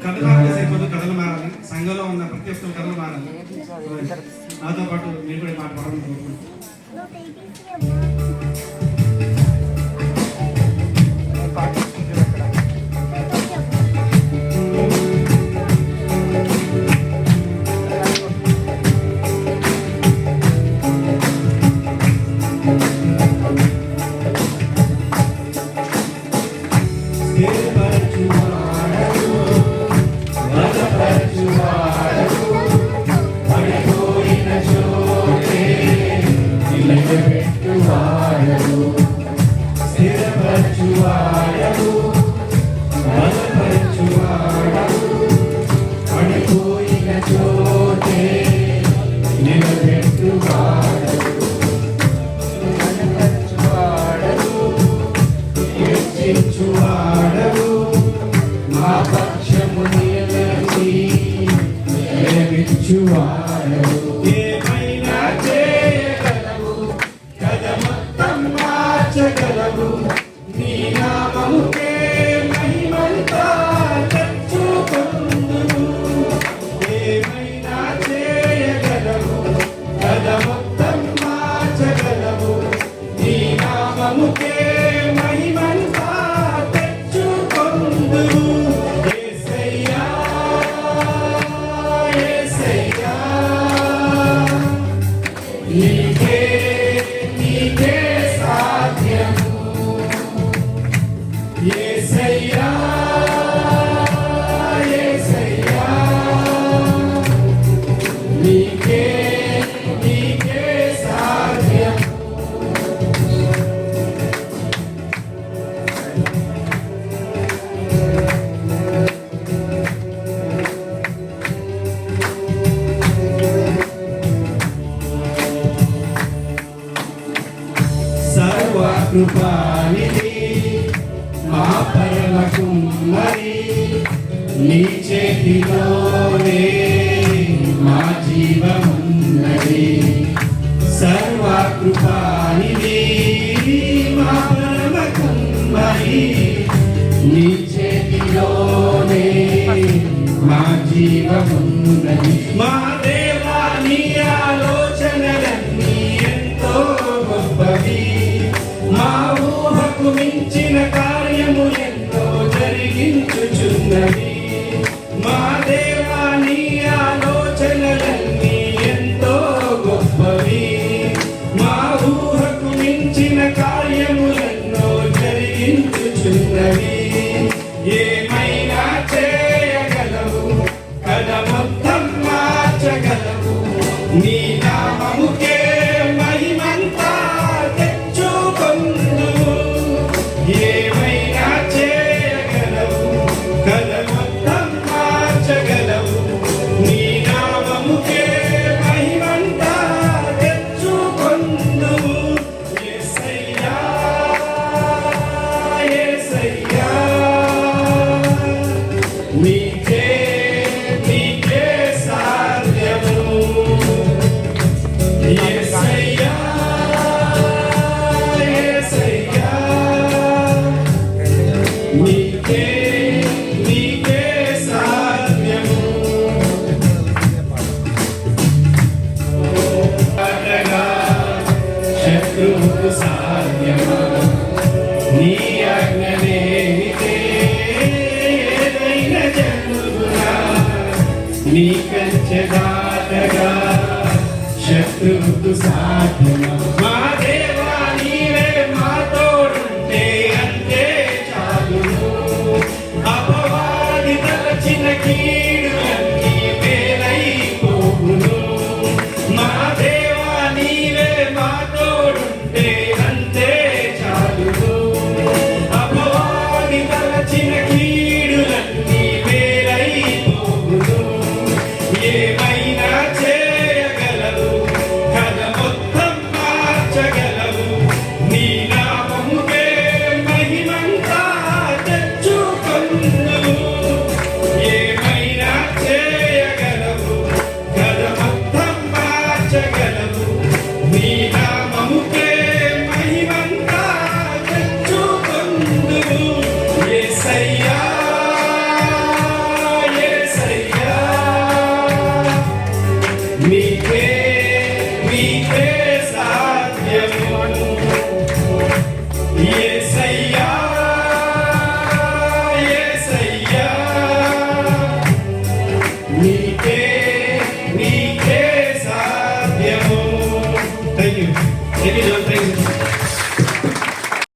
కథలు మారితే సరిపోదు, కథలు మారాలి. సంఘంలో ఉన్న ప్రతి ఒక్కరు కథలు మారాలి. నాతో పాటు మీరు కూడా మాట పాడాలని కోరుకుంటున్నాను. ఏమైనా చేయగలవు, కథ మొత్తం మార్చగలవు, నీ నామముకే మహిమంతా తెచ్చుకొందును. ఏమైనా చేయగలవు, కథ మొత్తం మార్చగలవు, నీ నామముకే మహిమంతా తెచ్చుకొందును. నీకే సాధ్యము యేసయ్యా, యేసయ్యా, నీకే సాధ్యము. సర్వకృపానిధి మా పరమ కుమ్మరి, నీ చేతిలోనే మా జీవమున్నది. సర్వకృపానిధి మా పరమ కుమ్మరి, నీ చేతిలోనే మా జీవమున్నది. మా దేవా నీ ఆలోచనలన్నీ ఎంతో గొప్పవి, మా ఊహకు మించిన కార్యము ఎంతో జరిగించుచున్నది. మా దేవా నీ ఆలోచనలన్నీ ఎంతో గొప్పవి, మా ఊహకు మించిన కార్యము ఎన్నో జరిగించుచున్నది. ఏమైనా చేయగలవు, కథ మొత్తం మార్చగలవు, నీ నామముకే మహిమంతా తెచ్చుకొందుము. ఏమైనా చేయగలవు, కథ మొత్తం మార్చగలవు, నీ నామముకే మహిమంతా తెచ్చుకొందుము. యేసయ్యా, యేసయ్యా, నీకే సాధ్యము. యేసయ్యా, యేసయ్యా, నీకే సాధ్యము. శత్రువుకు సాధ్యమా, నీ ఆజ్ఞలేనిదే ఏదైనా జరుగునా. నీ కంచె దాటగా శత్రువుకు సాధ్యమా. మా దేవా నీవే మా తోడుంటే అంతే చాలును. అపవాది తలచిన కీడులన్నీ వేలైపోవును. మా దేవా నీవే మా తోడుంటే అంతే చాలును. అపవాది తలచిన కీడులన్నీ వేలైపోవును. ఏమైనా చేయగలవు, కథ మొత్తం ఏ